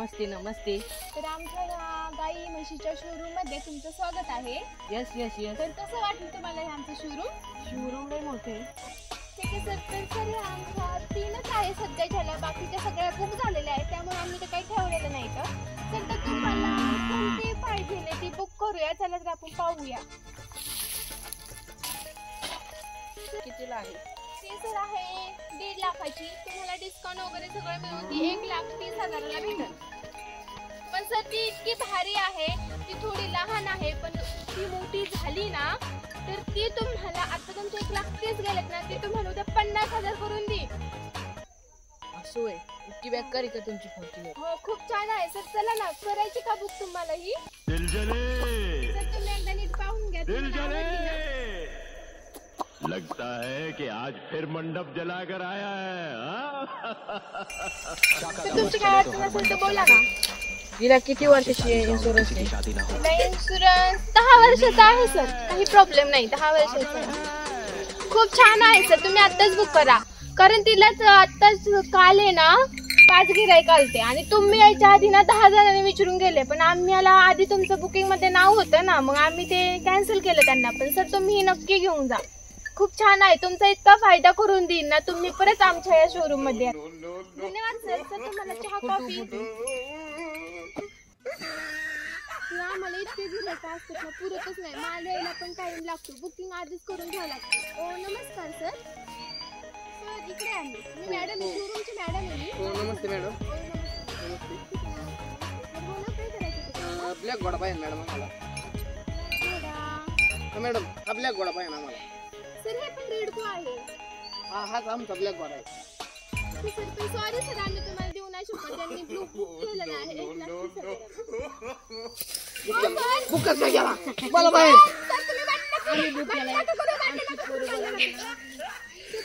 नमस्ते नमस्ते. तर आमच्या या गाई म्हशीच्या शोरूम मध्ये तुमचं स्वागत आहे. Yes yes yes. तर कसं वाटलं तुम्हाला हे आमचं शोरूम लय मोठे. ठीक आहे सर. तर सर हे आमच्या 3च आहे सध्या, ज्याला बाकीच्या सगळ्या बुक झालेल्या आहेत, त्यामुळे आम्ही ते काही ठेवलेलं नाही. तर तुम्हाला कोणती पाहिजे ती बुक करूया. चला तर आपण पाहूया. कितीला आहे? ते सर आहे 1.5 लाखाची. तुम्हाला डिस्काउंट वगैरे सगळं मिळून ती 1,30,000ला भेटेल. पण सर ती इतकी भारी आहे, ती थोडी लहान आहे, पण ती मोठी झाली ना तर ती तुम्हाला आता तुमचे 1,30,000 गेलेत ना, ती तुम्हाला उद्या 50,000 करून देईल. असं आहे. इतकी बेकार का तुमची फोनची? हो खूप छान आहे सर. चला ना, करायची का बुक तुम्हाला ही? दिल जले सर तुम्ही एकदा नीट पाहून घ्या. दिल तुम्हाला जले आवडली ना? लगता है कि आज फिर मंडप जलाकर आया है. तर तुमची काय अडचण असेल तर बोला ना. तिला किती वर्षाची इन्शुरन्स आहे? तिला इन्शुरन्स 10 वर्षाचा आहे सर. काही प्रॉब्लेम नाही. 10 वर्षाचा खूप छान आहे सर. तुम्ही आत्ताच बुक करा, कारण तिलाच आत्ताच काल आहे ना 5 गिऱ्हाईक आलते आणि तुम्ही यायच्या आधी ना 10 जणांनी विचारून गेले, पण आम्हाला आधी तुमचं बुकिंग मध्ये नाव होतं ना, मग आम्ही ते कॅन्सल केलं त्यांना. पण सर तुम्ही नक्की घेऊन जा. खूप छान आहे. तुमचा इतका फायदा करून देईन ना, तुम्ही परत आमच्या या शोरूम मध्ये या. धन्यवाद सर. सर तुम्हाला चहा कॉफी? आम्हाला इतके गिऱ्हाईक असतात ना, पुरतच नाही. माल यायला पण टाइम लागतो. बुकिंग आधीच करून घ्यावं लागतं. ओ नमस्कार सर. सर इकडे आहे मी मॅडम, शोरूमची मॅडम आहे मी. नमस्ते मॅडम. बोला काय करायचं? ब्लॅक घोडा पाहिजे मॅडम आम्हाला. मॅडम हा ब्लॅक घोडा पाहिजे आम्हाला. सर हे पण रेडको आहे. हाच आमचा ब्लॅक घोडा आहे. सर पण सॉरी सर, आम्ही तुम्हाला देऊ नाही शकत. त्यांनी बुक केलेलं आहे 1,30,000. बुक कसं काय केला मला बाहेर?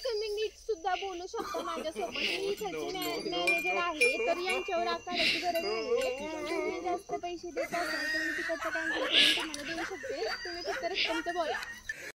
तुम्ही नीट सुद्धा बोलू शकता माझ्यासोबत. मी इथलची मॅनेजर आहे, तर यांच्यावर आकाराची गरज नाहीये. तुम्ही जास्त पैसे देत असाल तर मी तिकडचं कॅन्सल करून तुम्हाला देऊ शकते. तुम्ही फक्त रक्कमचं बोला.